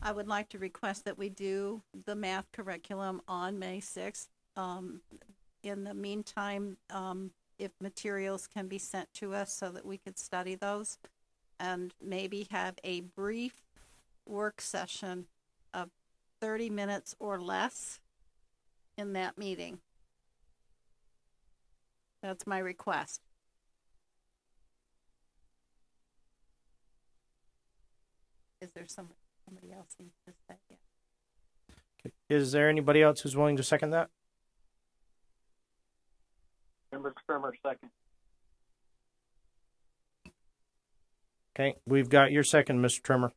I would like to request that we do the math curriculum on May 6th. In the meantime, if materials can be sent to us so that we could study those, and maybe have a brief work session of 30 minutes or less in that meeting. That's my request. Is there somebody else needs to say it? Okay. Is there anybody else who's willing to second that? Member Trimmer, second. Okay, we've got your second, Mr. Trimmer.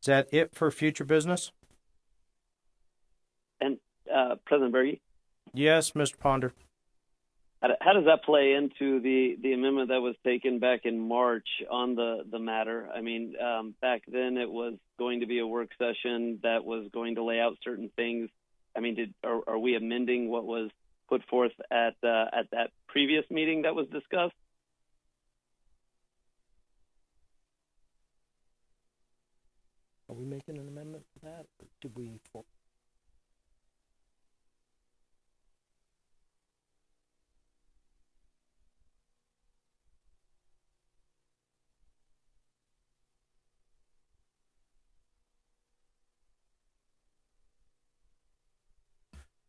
Is that it for future business? And President Berge, Yes, Mr. Ponder. how does that play into the amendment that was taken back in March on the matter? I mean, back then it was going to be a work session that was going to lay out certain things. I mean, are we amending what was put forth at that previous meeting that was discussed? Are we making an amendment to that? Or did we?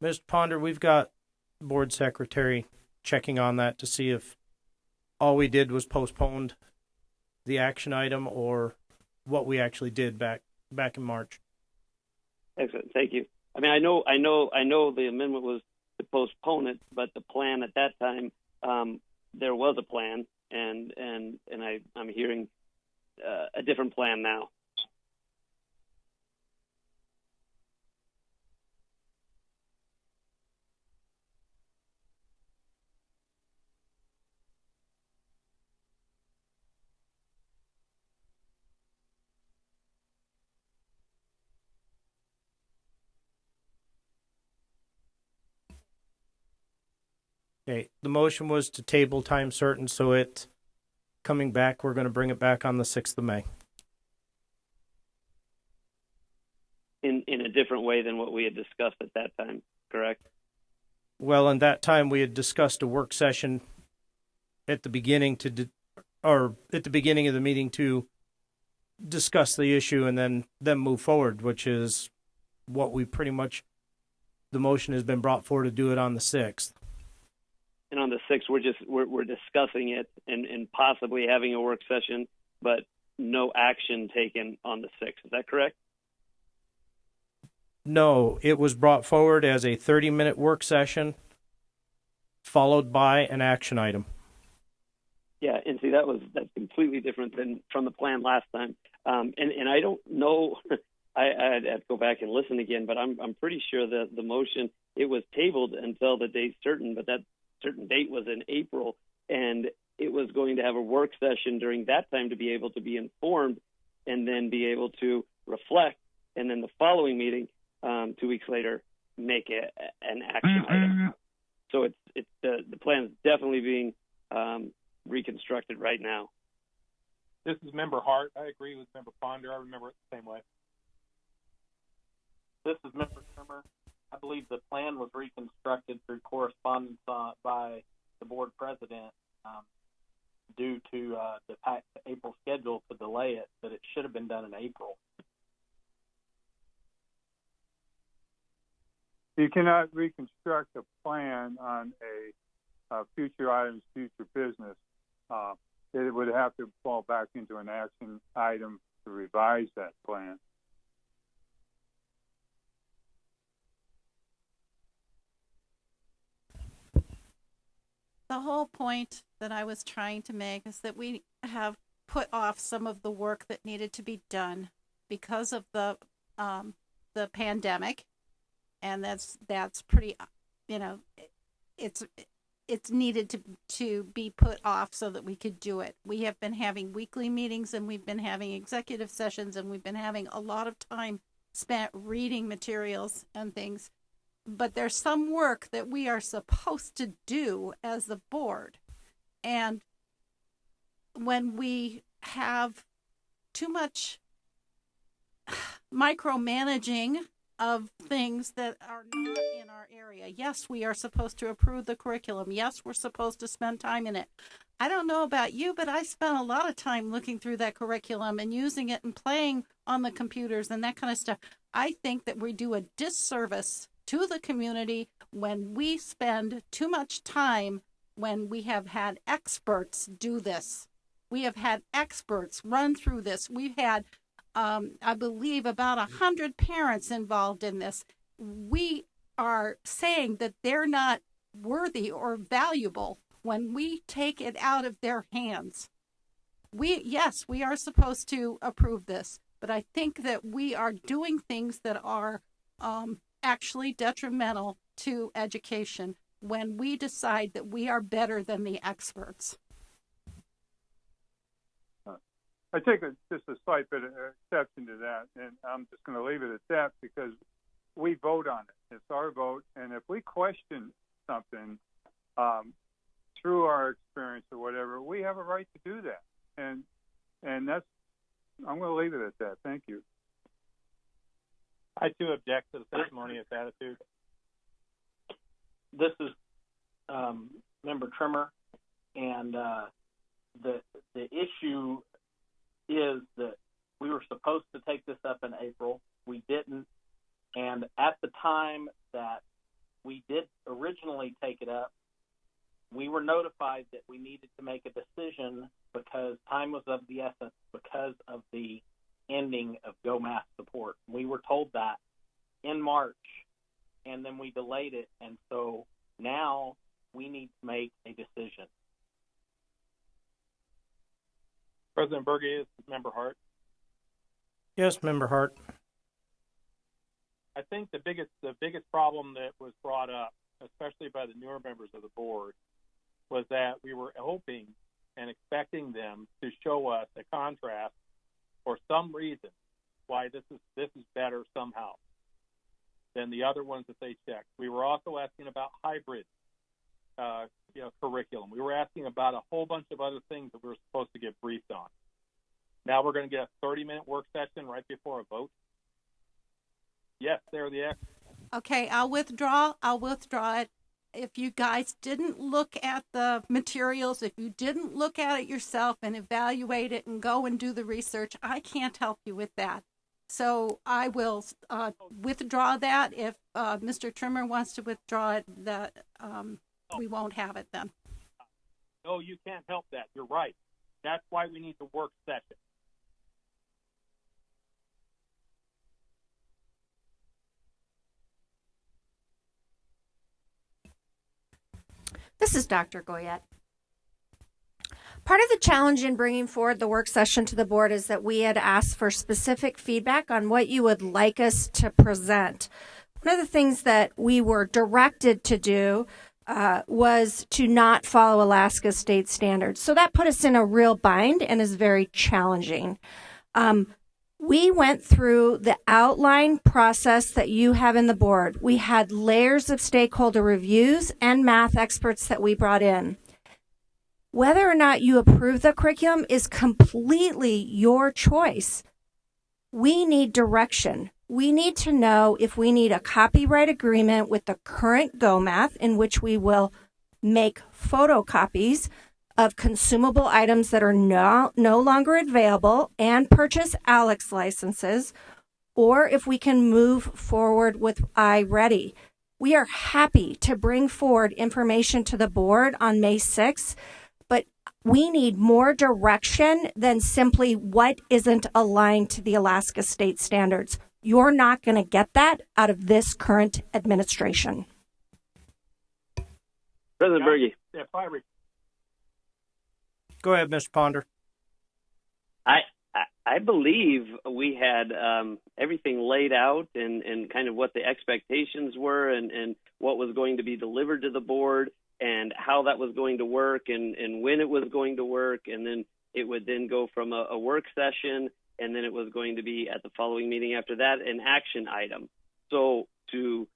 Mr. Ponder, we've got board secretary checking on that to see if all we did was postponed the action item or what we actually did back in March. Excellent, thank you. I mean, I know the amendment was to postpone it, but the plan at that time, there was a plan, and I'm hearing a different plan now. Okay, the motion was to table time certain, so it coming back, we're going to bring it back on the 6th of May. In a different way than what we had discussed at that time, correct? Well, in that time, we had discussed a work session at the beginning at the beginning of the meeting to discuss the issue and then move forward, which is what we pretty much, the motion has been brought forward to do it on the 6th. And on the 6th, we're discussing it and possibly having a work session, but no action taken on the 6th. Is that correct? No, it was brought forward as a 30-minute work session followed by an action item. Yeah, and see, that's completely different than from the plan last time. And I don't know, I'd have to go back and listen again, but I'm pretty sure that the motion, it was tabled until the date certain, but that certain date was in April, and it was going to have a work session during that time to be able to be informed and then be able to reflect, and then the following meeting, 2 weeks later, make an action item. So it's the plan is definitely being reconstructed right now. This is Member Hart. I agree with Member Ponder. I remember it the same way. This is Member Trimmer. I believe the plan was reconstructed through correspondence by the board president due to the April schedule to delay it, but it should have been done in April. You cannot reconstruct a plan on a future items, future business. It would have to fall back into an action item to revise that plan. The whole point that I was trying to make is that we have put off some of the work that needed to be done because of the pandemic, and that's pretty, it's needed to be put off so that we could do it. We have been having weekly meetings, and we've been having executive sessions, and we've been having a lot of time spent reading materials and things. But there's some work that we are supposed to do as the board. And when we have too much micromanaging of things that are not in our area. Yes, we are supposed to approve the curriculum. Yes, we're supposed to spend time in it. I don't know about you, but I spent a lot of time looking through that curriculum and using it and playing on the computers and that kind of stuff. I think that we do a disservice to the community when we spend too much time when we have had experts do this. We have had experts run through this. We've had I believe about 100 parents involved in this. We are saying that they're not worthy or valuable when we take it out of their hands. Yes, we are supposed to approve this, but I think that we are doing things that are actually detrimental to education when we decide that we are better than the experts. I take just a slight bit of exception to that, and I'm just going to leave it at that because we vote on it. It's our vote, and if we question something through our experience or whatever, we have a right to do that. And that's, I'm going to leave it at that. Thank you. I too object to the sanctimonious attitude. This is Member Trimmer, and the issue is that we were supposed to take this up in April. We didn't. And at the time that we did originally take it up, we were notified that we needed to make a decision because time was of the essence because of the ending of Go Math support. We were told that in March, and then we delayed it. And so now we need to make a decision. President Berge, Member Hart. Yes, Member Hart. I think the biggest problem that was brought up, especially by the newer members of the board, was that we were hoping and expecting them to show us a contrast for some reason why this is better somehow than the other ones that they checked. We were also asking about hybrid curriculum. We were asking about a whole bunch of other things that we were supposed to get briefed on. Now we're going to get a 30-minute work session right before a vote. Yes, they're the experts. Okay, I'll withdraw it. If you guys didn't look at the materials, if you didn't look at it yourself and evaluate it and go and do the research, I can't help you with that. So I will withdraw that. If Mr. Trimmer wants to withdraw it, we won't have it then. No, you can't help that. You're right. That's why we need the work session. This is Dr. Goyette. Part of the challenge in bringing forward the work session to the board is that we had asked for specific feedback on what you would like us to present. One of the things that we were directed to do was to not follow Alaska state standards. So that put us in a real bind and is very challenging. We went through the outline process that you have in the board. We had layers of stakeholder reviews and math experts that we brought in. Whether or not you approve the curriculum is completely your choice. We need direction. We need to know if we need a copyright agreement with the current Go Math in which we will make photocopies of consumable items that are no longer available and purchase Alex licenses, or if we can move forward with iReady. We are happy to bring forward information to the board on May 6th, but we need more direction than simply what isn't aligned to the Alaska state standards. You're not going to get that out of this current administration. President Berge. Go ahead, Mr. Ponder. I believe we had everything laid out and kind of what the expectations were and what was going to be delivered to the board and how that was going to work and when it was going to work. And then it would then go from a work session, and then it was going to be at the following meeting after that an action item. So to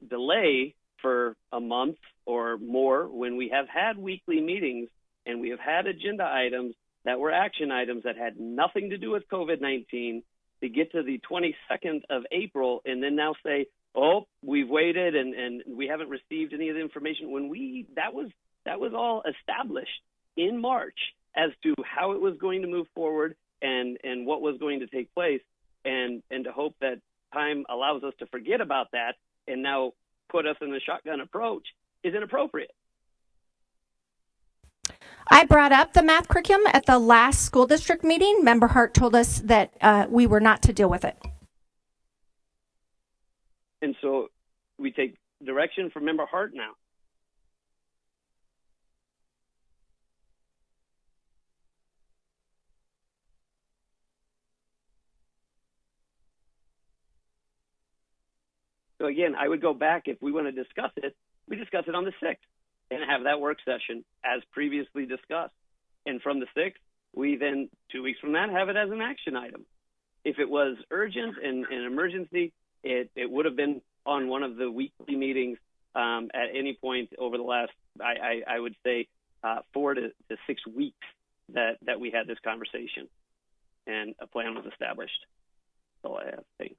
delay for a month or more when we have had weekly meetings and we have had agenda items that were action items that had nothing to do with COVID-19 to get to the 22nd of April and then now say, oh, we've waited and we haven't received any of the information, when that was all established in March as to how it was going to move forward and what was going to take place, and to hope that time allows us to forget about that and now put us in the shotgun approach is inappropriate. I brought up the math curriculum at the last school district meeting. Member Hart told us that we were not to deal with it. And so we take direction from Member Hart now. So again, I would go back, if we want to discuss it, we discuss it on the 6th and have that work session as previously discussed. And from the 6th, we then, 2 weeks from that, have it as an action item. If it was urgent and an emergency, it would have been on one of the weekly meetings at any point over the last, I would say, 4 to 6 weeks that we had this conversation and a plan was established. That's all I have. Thanks.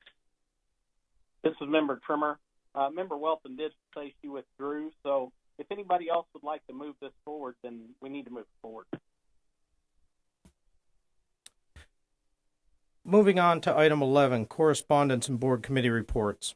This is Member Trimmer. Member Welton did say she withdrew, so if anybody else would like to move this forward, then we need to move forward. Moving on to item 11, correspondence and board committee reports.